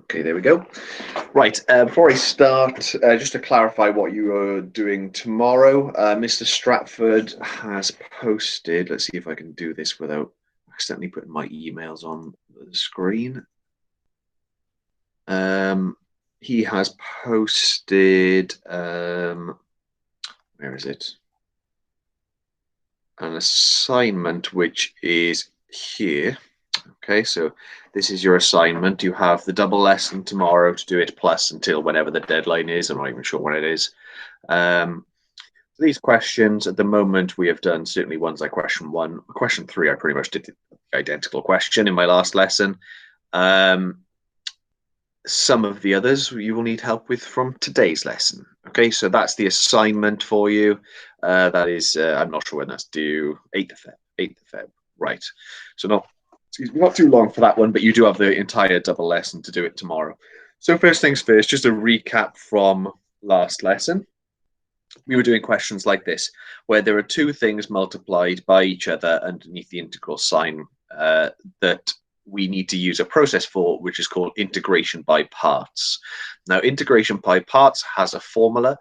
Okay, there we go. Right, before I start, just to clarify what you are doing tomorrow, Mr. Stratford has posted, let's see if I can do this without accidentally putting my emails on the screen. He has posted, where is it? An assignment which is here. Okay, so this is your assignment. You have the double lesson tomorrow to do it, plus until whenever the deadline is. I'm not even sure when it is. These questions at the moment we have done, certainly ones like question 1. Question 3, I pretty much did the identical question in my last lesson. Some of the others you will need help with from today's lesson. Okay, so that's the assignment for you. That is, I'm not sure when that's due, 8th of Feb. 8th of Feb, right. So not too long for that one, but you do have the entire double lesson to do it tomorrow. So first things first, just a recap from last lesson. We were doing questions like this, where there are two things multiplied by each other underneath the integral sign that we need to use a process for, which is called integration by parts. Now, integration by parts has a formula.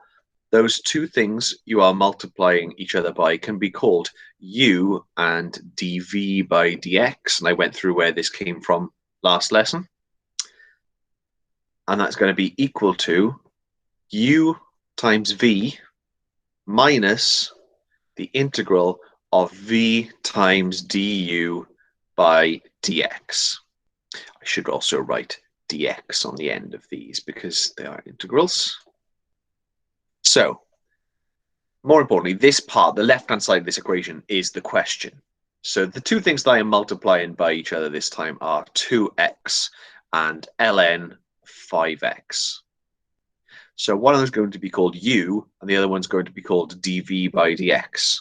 Those two things you are multiplying each other by can be called u and dv by dx. And I went through where this came from last lesson. And that's going to be equal to u times v minus the integral of v times du by dx. I should also write dx on the end of these because they are integrals. So, more importantly, this part, the left-hand side of this equation, is the question. So the two things that I am multiplying by each other this time are 2x and ln 5x. So one of them is going to be called u, and the other one's going to be called dv by dx.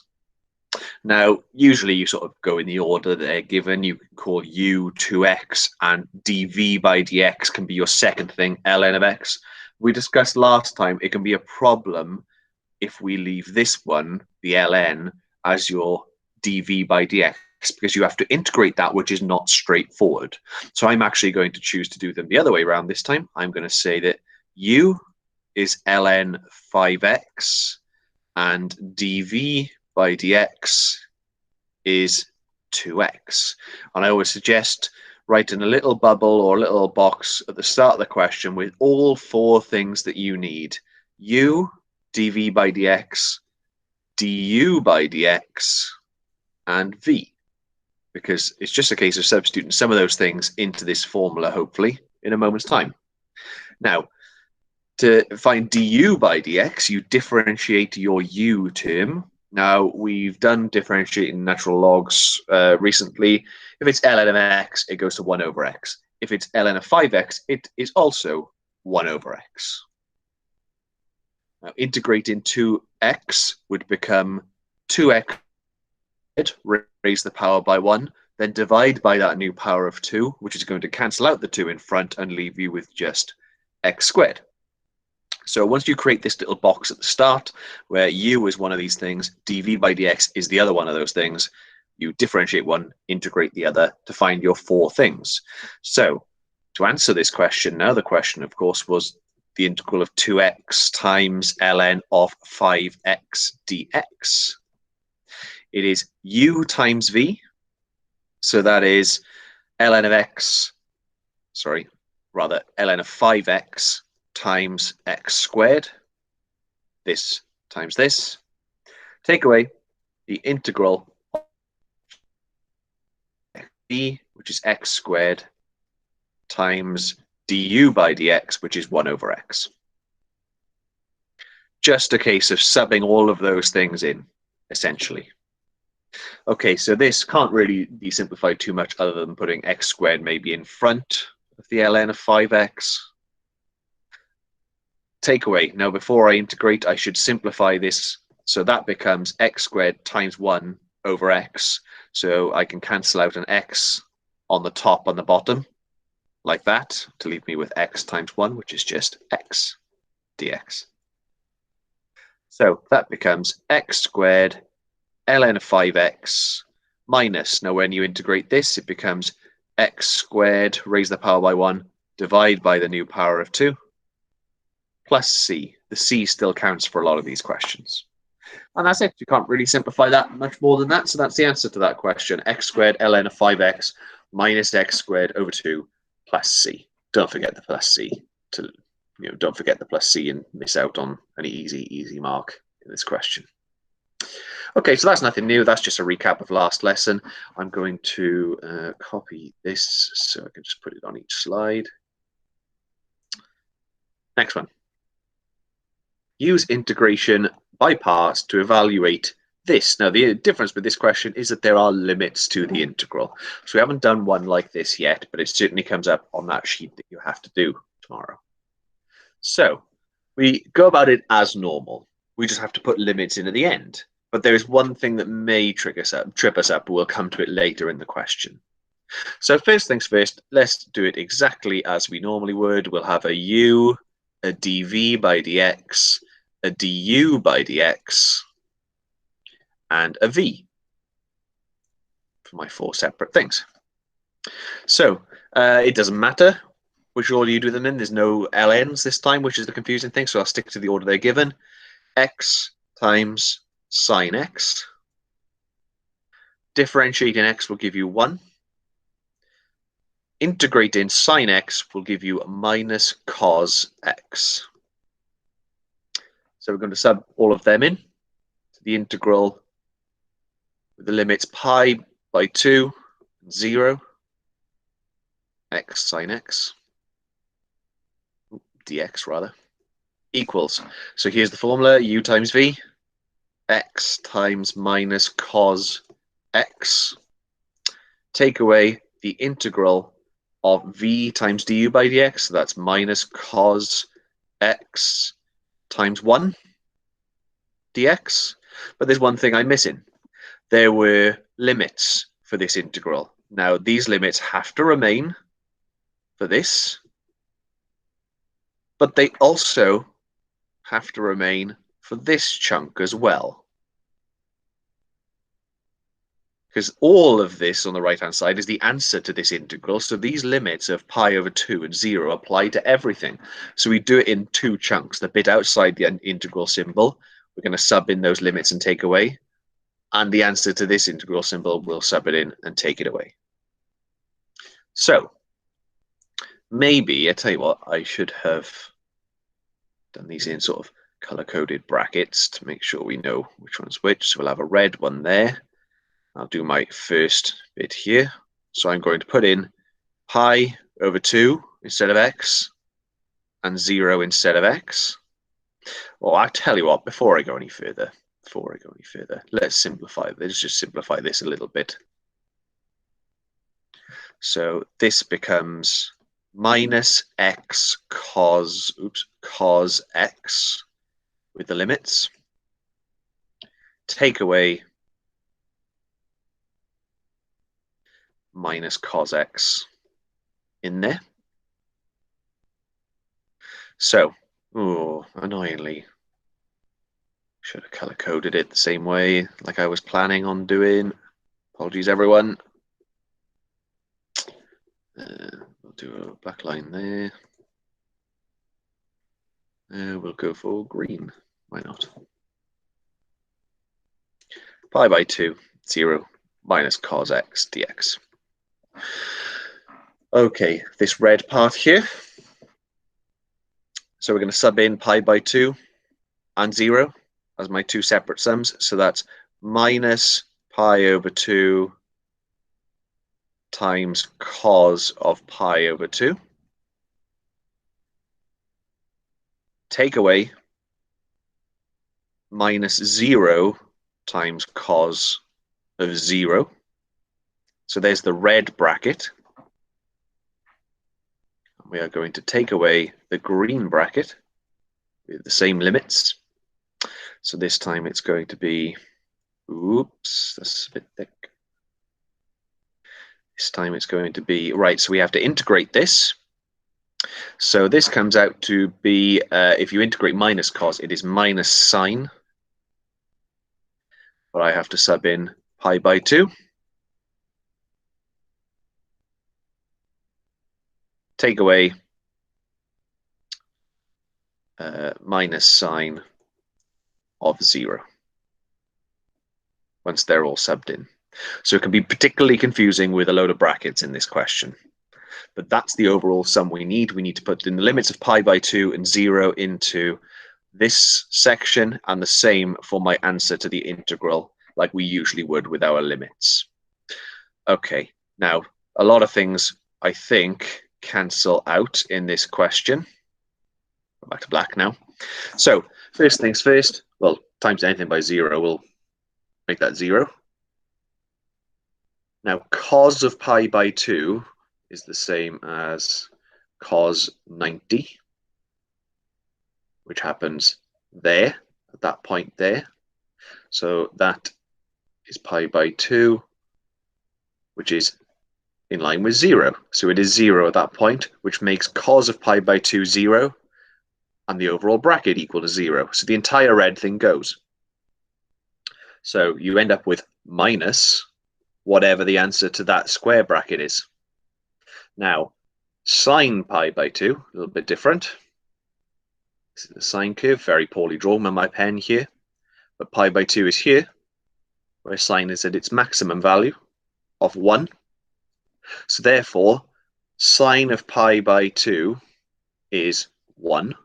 Now, usually you sort of go in the order that they're given. You can call u 2x, and dv by dx can be your second thing, ln of x. We discussed last time it can be a problem if we leave this one, the ln, as your dv by dx, because you have to integrate that, which is not straightforward. So I'm actually going to choose to do them the other way around this time. I'm going to say that u is ln 5x and dv by dx is 2x. And I always suggest writing a little bubble or a little box at the start of the question with all four things that you need: u, dv by dx, du by dx, and v, because it's just a case of substituting some of those things into this formula, hopefully, in a moment's time. Now, to find du by dx, you differentiate your u term. Now, we've done differentiating natural logs recently. If it's ln of x, it goes to 1 over x. If it's ln of 5x, it is also 1 over x. Now, integrating 2x would become 2x raise the power by 1, then divide by that new power of 2, which is going to cancel out the 2 in front and leave you with just x squared. So once you create this little box at the start, where u is one of these things, dv by dx is the other one of those things, you differentiate one, integrate the other to find your four things. So to answer this question now, the question, of course, was the integral of 2x times ln of 5x dx. It is u times v, so that is ln of x, sorry, rather ln of 5x times x squared, this times this. Take away the integral of v, which is x squared, times du by dx, which is 1 over x. Just a case of subbing all of those things in, essentially. Okay, so this can't really be simplified too much other than putting x squared maybe in front of the ln of 5x. Takeaway. Now, before I integrate, I should simplify this. So that becomes x squared times 1 over x. So I can cancel out an x on the top and the bottom, like that, to leave me with x times 1, which is just x dx. So that becomes x squared ln of 5x minus, now when you integrate this, it becomes x squared raised to the power by 1 divide by the new power of 2, plus c. The c still counts for a lot of these questions. And that's it. You can't really simplify that much more than that. So that's the answer to that question. X squared ln of 5x minus x squared over 2 plus c. Don't forget the plus c. Don't forget the plus c and miss out on an easy mark in this question. Okay, so that's nothing new. That's just a recap of last lesson. I'm going to copy this so I can just put it on each slide. Next one. Use integration by parts to evaluate this. Now, the difference with this question is that there are limits to the integral. So we haven't done one like this yet, but it certainly comes up on that sheet that you have to do tomorrow. So we go about it as normal. We just have to put limits in at the end. But there is one thing that may trip us up, but we'll come to it later in the question. So first things first, let's do it exactly as we normally would. We'll have a u, a dv by dx, a du by dx, and a v for my 4 separate things. So it doesn't matter which order you do them in. There's no ln's this time, which is the confusing thing. So I'll stick to the order they're given. X times sine x. Differentiating x will give you 1. Integrating sine x will give you minus cos x. So we're going to sub all of them in to the integral with the limits pi by 2, 0, x sine x, dx rather, equals. So here's the formula, u times v, x times minus cos x. Take away the integral of v times du by dx, so that's minus cos x times 1 dx. But there's one thing I'm missing. There were limits for this integral. Now, these limits have to remain for this, but they also have to remain for this chunk as well. Because all of this on the right-hand side is the answer to this integral. So these limits of pi over 2 and 0 apply to everything. So we do it in 2 chunks. The bit outside the integral symbol, we're going to sub in those limits and take away. And the answer to this integral symbol, we'll sub it in and take it away. So maybe, I tell you what, I should have done these in sort of color-coded brackets to make sure we know which one's which. So we'll have a red one there. I'll do my first bit here. So I'm going to put in pi over 2 instead of x and 0 instead of x. Well, I'll tell you what, before I go any further, let's simplify. Let's just simplify this a little bit. So this becomes minus x cos x with the limits. Take away minus cos x in there. So, annoyingly, should have color coded it the same way like I was planning on doing. Apologies, everyone. We'll do a black line there. We'll go for green. Why not? Pi by 2, 0, minus cos x dx. Okay, this red part here. So we're going to sub in pi by 2 and 0 as my 2 separate sums. So that's minus pi over 2 times cos of pi over 2. Take away minus 0 times cos of 0. So there's the red bracket. We are going to take away the green bracket with the same limits. So this time it's going to be, oops, that's a bit thick. This time it's going to be, right, so we have to integrate this. So this comes out to be, if you integrate minus cos, it is minus sine. But I have to sub in pi by 2. Take away minus sine of 0 once they're all subbed in. So it can be particularly confusing with a load of brackets in this question. But that's the overall sum we need. We need to put in the limits of pi by 2 and 0 into this section, and the same for my answer to the integral, like we usually would with our limits. Okay, now a lot of things I think cancel out in this question. Go back to black now. So first things first, well, times anything by 0 will make that 0. Now cos of pi by 2 is the same as cos 90, which happens there, at that point there. So that is pi by 2, which is in line with 0. So it is 0 at that point, which makes cos of pi by 2 0, and the overall bracket equal to 0. So the entire red thing goes. So you end up with minus whatever the answer to that square bracket is. Now, sine pi by 2, a little bit different. This is the sine curve, very poorly drawn with my pen here. But pi by 2 is here, where sine is at its maximum value of 1. So therefore, sine of pi by 2 is 1.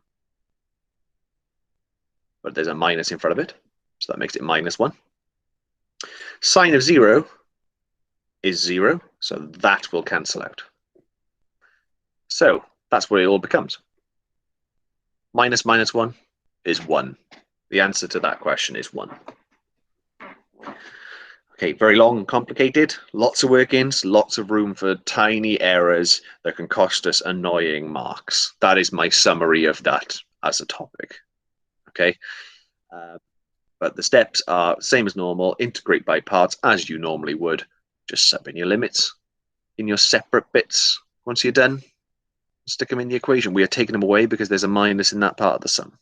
But there's a minus in front of it, so that makes it minus 1. Sine of 0 is 0, so that will cancel out. So that's what it all becomes. Minus minus 1 is 1. The answer to that question is 1. Okay, very long and complicated, lots of work-ins, lots of room for tiny errors that can cost us annoying marks. That is my summary of that as a topic. Okay, but the steps are same as normal. Integrate by parts as you normally would. Just sub in your limits in your separate bits. Once you're done, stick them in the equation. We are taking them away because there's a minus in that part of the sum.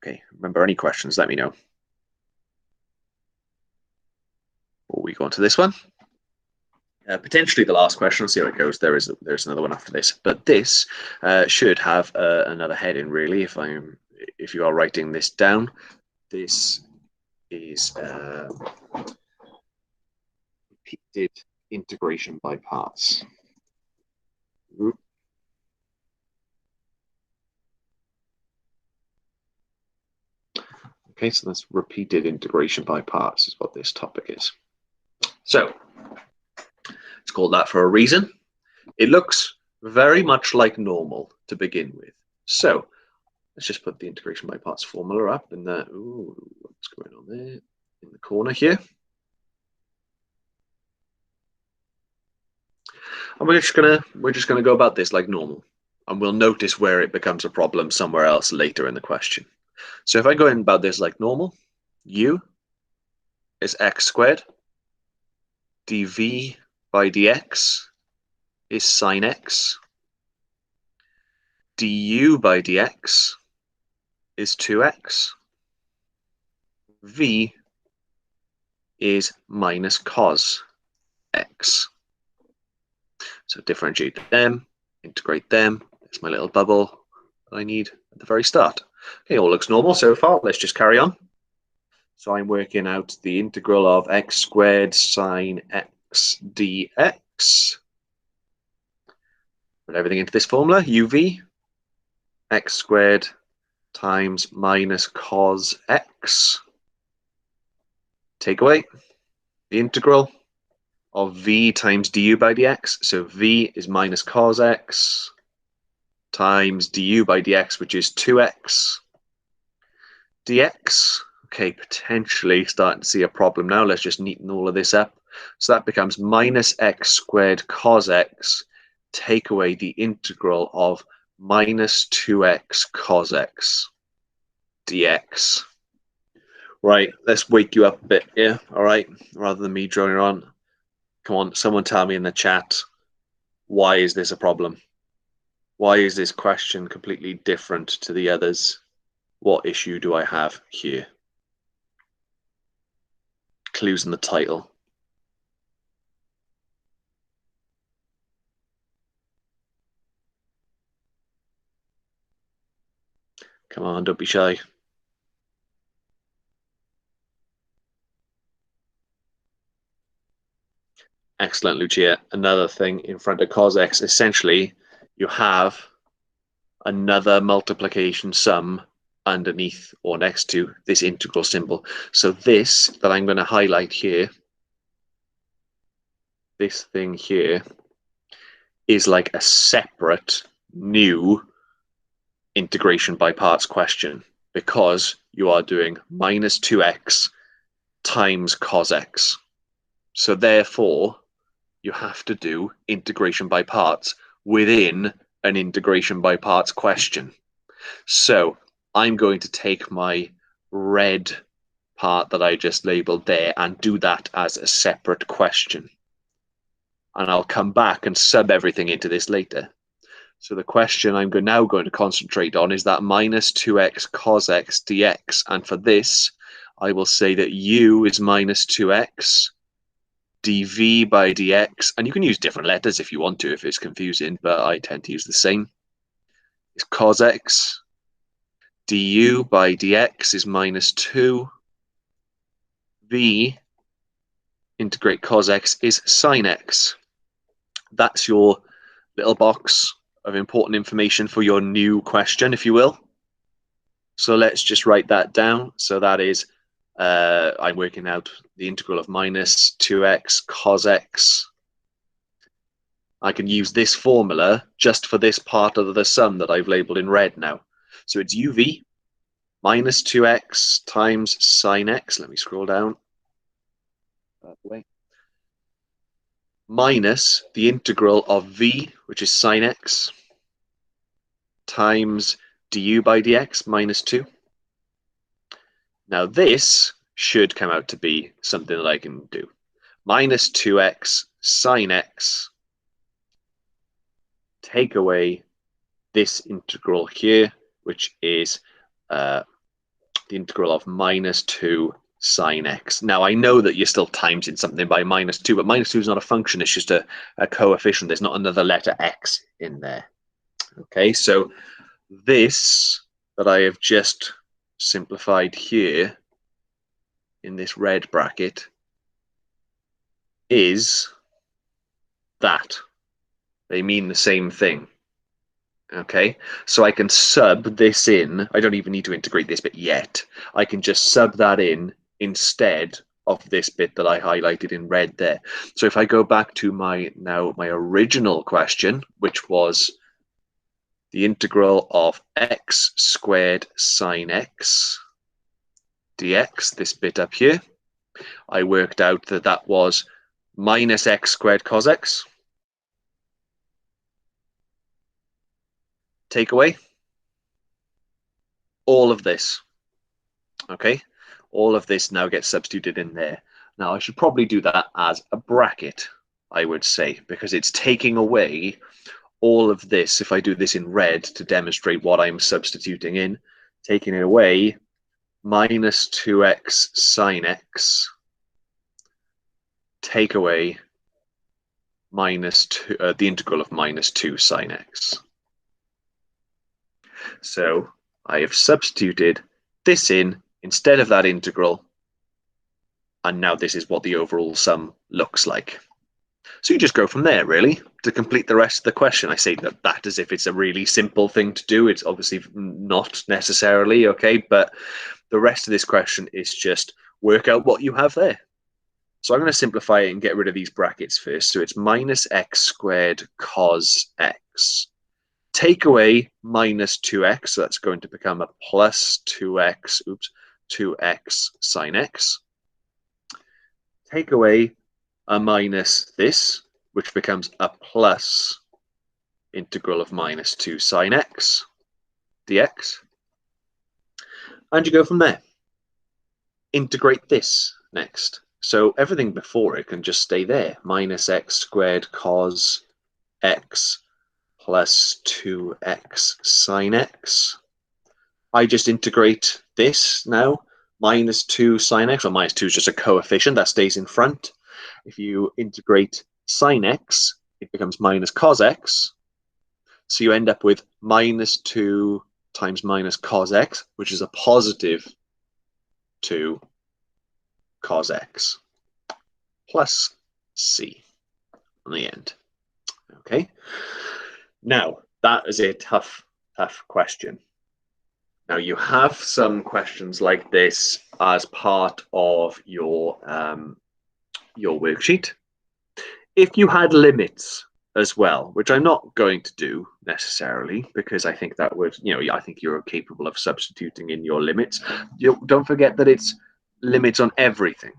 Okay, remember, any questions, let me know. Before we go on to this one. Potentially the last question. I'll see how it goes. There's another one after this, but this should have another heading really. If you are writing this down, this is repeated integration by parts. Okay, so that's repeated integration by parts is what this topic is. So it's called that for a reason. It looks very much like normal to begin with. So let's just put the integration by parts formula up in the, ooh, what's going on there in the corner here. And we're just gonna go about this like normal, and we'll notice where it becomes a problem somewhere else later in the question. So if I go in about this like normal, u is x squared, dv by dx is sine x, du by dx is 2x, v is minus cos x. So differentiate them, integrate them. There's my little bubble that I need at the very start. Okay, all looks normal so far. Let's just carry on. So I'm working out the integral of x squared sine x dx. Put everything into this formula, uv, x squared times minus cos x. Take away the integral of v times du by dx. So v is minus cos x times du by dx, which is 2x dx. Okay, potentially starting to see a problem now. Let's just neaten all of this up. So that becomes minus x squared cos x, take away the integral of minus 2x cos x dx. Right, let's wake you up a bit, yeah? All right, rather than me droning on. Come on, someone tell me in the chat, why is this a problem? Why is this question completely different to the others? What issue do I have here? Clues in the title. Come on, don't be shy. Excellent, Lucia. Another thing in front of cos x, essentially, you have another multiplication sum underneath or next to this integral symbol. So this that I'm going to highlight here, this thing here, is like a separate new integration by parts question because you are doing minus 2x times cos x. So therefore, you have to do integration by parts within an integration by parts question. So I'm going to take my red part that I just labeled there and do that as a separate question. And I'll come back and sub everything into this later. So the question I'm now going to concentrate on is that minus 2x cos x dx. And for this, I will say that u is minus 2x dv by dx. And you can use different letters if you want to, if it's confusing, but I tend to use the same. It's cos x. Du by dx is minus 2. V, integrate cos x, is sine x. That's your little box of important information for your new question, if you will. So let's just write that down. So that is, I'm working out the integral of minus 2x cos x. I can use this formula just for this part of the sum that I've labeled in red now. So it's uv minus 2x times sine x. Let me scroll down that way. Minus the integral of v, which is sine x, times du by dx minus 2. Now this should come out to be something that I can do. Minus 2x sine x, take away this integral here, which is the integral of minus 2 sine x. Now, I know that you're still timesing something by minus 2, but minus 2 is not a function. It's just a coefficient. There's not another letter x in there. Okay, so this that I have just simplified here in this red bracket is that. They mean the same thing. Okay, so I can sub this in. I don't even need to integrate this bit yet. I can just sub that in instead of this bit that I highlighted in red there. So if I go back to my original question, which was the integral of x squared sine x dx, this bit up here, I worked out that that was minus x squared cos x. Take away all of this. Okay, all of this now gets substituted in there. Now I should probably do that as a bracket, I would say, because it's taking away all of this. If I do this in red to demonstrate what I'm substituting in, taking it away, minus 2x sine x, take away minus 2, the integral of minus 2 sine x. So I have substituted this in instead of that integral, and now this is what the overall sum looks like. So you just go from there, really, to complete the rest of the question. I say that as if it's a really simple thing to do. It's obviously not necessarily, okay? But the rest of this question is just work out what you have there. So I'm going to simplify it and get rid of these brackets first. So it's minus x squared cos x. Take away minus 2x, so that's going to become a plus 2x, 2x sine x. Take away a minus this, which becomes a plus integral of minus 2 sine x dx. And you go from there. Integrate this next. So everything before it can just stay there. Minus x squared cos x plus 2x sine x. I just integrate this now. Minus 2 sine x, or minus 2 is just a coefficient that stays in front. If you integrate sine x, it becomes minus cos x. So you end up with minus 2 times minus cos x, which is a positive 2 cos x plus c on the end. Okay. Now, that is a tough question. Now, you have some questions like this as part of your worksheet. If you had limits as well, which I'm not going to do necessarily, because I think that would, I think you're capable of substituting in your limits. Don't forget that it's limits on everything,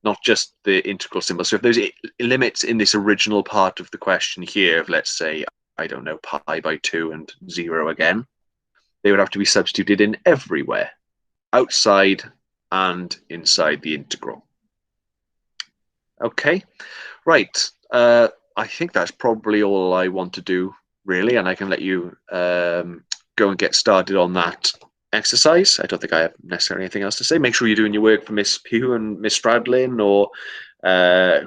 not just the integral symbol. So if there's limits in this original part of the question here, of let's say, I don't know, pi by 2 and 0 again, they would have to be substituted in everywhere, outside and inside the integral. Okay, right. I think that's probably all I want to do, really, and I can let you go and get started on that exercise. I don't think I have necessarily anything else to say. Make sure you're doing your work for Miss Pugh and Miss Stradlin, or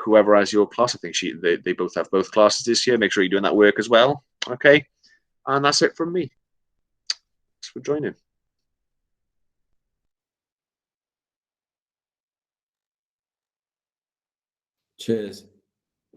whoever has your class. I think they both have both classes this year. Make sure you're doing that work as well. Okay, and that's it from me. Thanks for joining. Cheers.